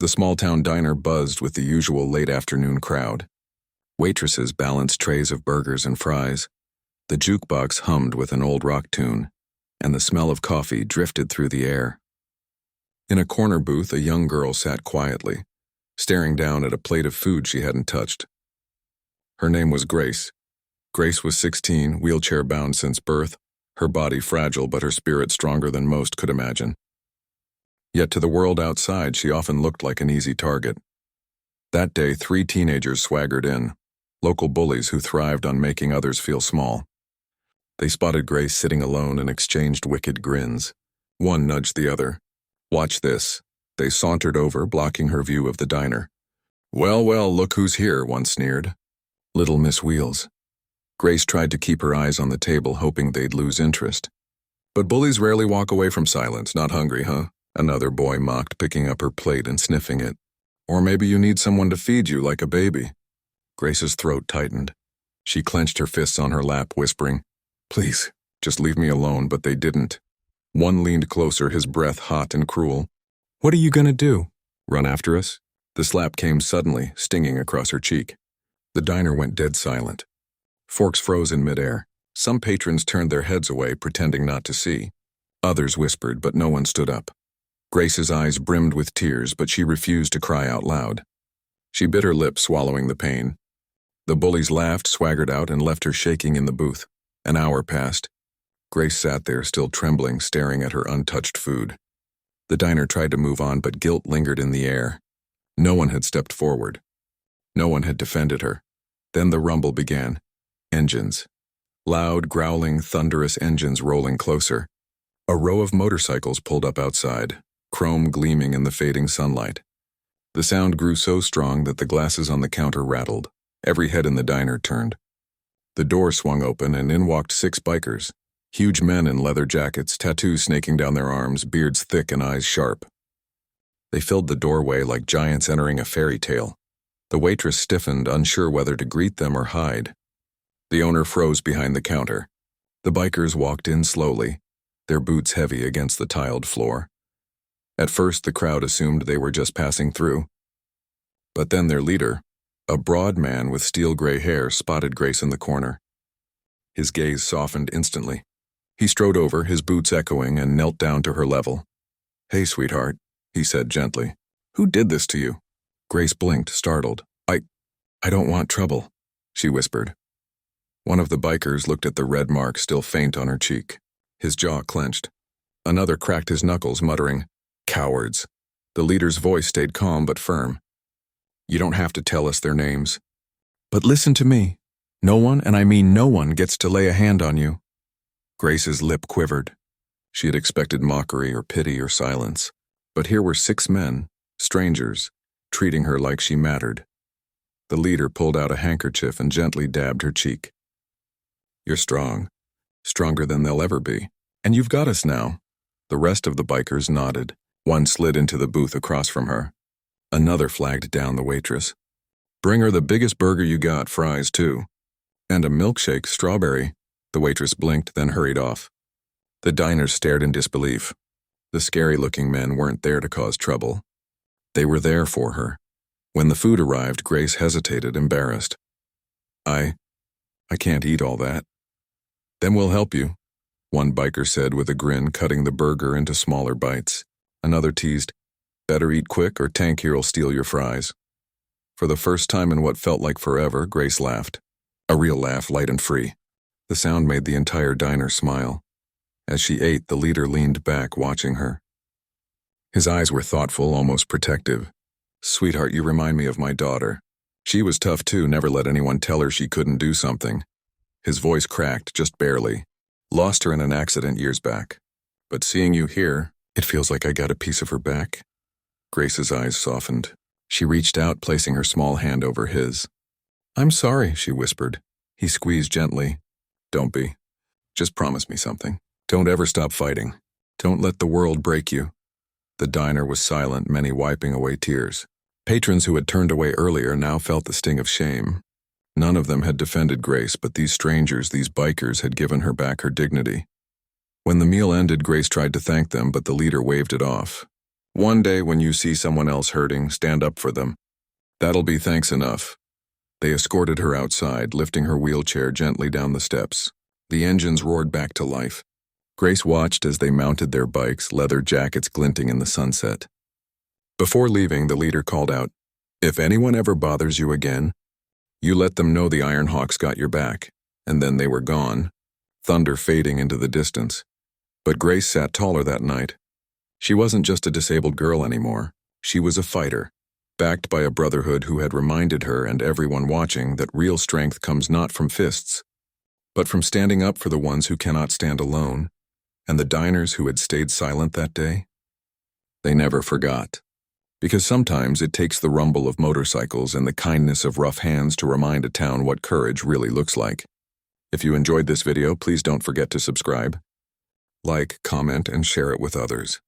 The small-town diner buzzed with the usual late-afternoon crowd. Waitresses balanced trays of burgers and fries. The jukebox hummed with an old rock tune, and the smell of coffee drifted through the air. In a corner booth, a young girl sat quietly, staring down at a plate of food she hadn't touched. Her name was Grace. Grace was 16, wheelchair-bound since birth, her body fragile but her spirit stronger than most could imagine. Yet to the world outside, she often looked like an easy target. That day, 3 teenagers swaggered in, local bullies who thrived on making others feel small. They spotted Grace sitting alone and exchanged wicked grins. One nudged the other. "Watch this." They sauntered over, blocking her view of the diner. Well, look who's here," one sneered. Little Miss Wheels. Grace tried to keep her eyes on the table, hoping they'd lose interest. "But bullies rarely walk away from silence. Not hungry, huh?" Another boy mocked, picking up her plate and sniffing it. "Or maybe you need someone to feed you like a baby." Grace's throat tightened. She clenched her fists on her lap, whispering, "Please, just leave me alone," but they didn't. One leaned closer, his breath hot and cruel. "What are you gonna do? Run after us?" The slap came suddenly, stinging across her cheek. The diner went dead silent. Forks froze in midair. Some patrons turned their heads away, pretending not to see. Others whispered, but no one stood up. Grace's eyes brimmed with tears, but she refused to cry out loud. She bit her lip, swallowing the pain. The bullies laughed, swaggered out, and left her shaking in the booth. An hour passed. Grace sat there, still trembling, staring at her untouched food. The diner tried to move on, but guilt lingered in the air. No one had stepped forward. No one had defended her. Then the rumble began. Engines. Loud, growling, thunderous engines rolling closer. A row of motorcycles pulled up outside, chrome gleaming in the fading sunlight. The sound grew so strong that the glasses on the counter rattled. Every head in the diner turned. The door swung open, and in walked 6 bikers. Huge men in leather jackets, tattoos snaking down their arms, beards thick and eyes sharp. They filled the doorway like giants entering a fairy tale. The waitress stiffened, unsure whether to greet them or hide. The owner froze behind the counter. The bikers walked in slowly, their boots heavy against the tiled floor. At first, the crowd assumed they were just passing through. But then their leader, a broad man with steel-gray hair, spotted Grace in the corner. His gaze softened instantly. He strode over, his boots echoing, and knelt down to her level. "Hey, sweetheart," he said gently. "Who did this to you?" Grace blinked, startled. I don't want trouble," she whispered. One of the bikers looked at the red mark still faint on her cheek. His jaw clenched. Another cracked his knuckles, muttering, "Cowards." The leader's voice stayed calm but firm. "You don't have to tell us their names. But listen to me. No one, and I mean no one, gets to lay a hand on you." Grace's lip quivered. She had expected mockery or pity or silence. But here were 6 men, strangers, treating her like she mattered. The leader pulled out a handkerchief and gently dabbed her cheek. "You're strong. Stronger than they'll ever be. And you've got us now." The rest of the bikers nodded. One slid into the booth across from her. Another flagged down the waitress. "Bring her the biggest burger you got, fries too. And a milkshake, strawberry." The waitress blinked, then hurried off. The diners stared in disbelief. The scary-looking men weren't there to cause trouble. They were there for her. When the food arrived, Grace hesitated, embarrassed. I can't eat all that." "Then we'll help you," one biker said with a grin, cutting the burger into smaller bites. Another teased, "Better eat quick or Tank here'll steal your fries." For the first time in what felt like forever, Grace laughed. A real laugh, light and free. The sound made the entire diner smile. As she ate, the leader leaned back, watching her. His eyes were thoughtful, almost protective. "Sweetheart, you remind me of my daughter. She was tough too, never let anyone tell her she couldn't do something." His voice cracked, just barely. "Lost her in an accident years back. But seeing you here, it feels like I got a piece of her back." Grace's eyes softened. She reached out, placing her small hand over his. "I'm sorry," she whispered. He squeezed gently. "Don't be. Just promise me something. Don't ever stop fighting. Don't let the world break you." The diner was silent, many wiping away tears. Patrons who had turned away earlier now felt the sting of shame. None of them had defended Grace, but these strangers, these bikers, had given her back her dignity. When the meal ended, Grace tried to thank them, but the leader waved it off. One day when you see someone else hurting, stand up for them. That'll be thanks enough. They escorted her outside, lifting her wheelchair gently down the steps. The engines roared back to life. Grace watched as they mounted their bikes, leather jackets glinting in the sunset. Before leaving, the leader called out, "If anyone ever bothers you again, you let them know the Iron Hawks got your back." And then they were gone, thunder fading into the distance. But Grace sat taller that night. She wasn't just a disabled girl anymore. She was a fighter, backed by a brotherhood who had reminded her and everyone watching that real strength comes not from fists, but from standing up for the ones who cannot stand alone. And the diners who had stayed silent that day? They never forgot. Because sometimes it takes the rumble of motorcycles and the kindness of rough hands to remind a town what courage really looks like. If you enjoyed this video, please don't forget to subscribe, like, comment, and share it with others.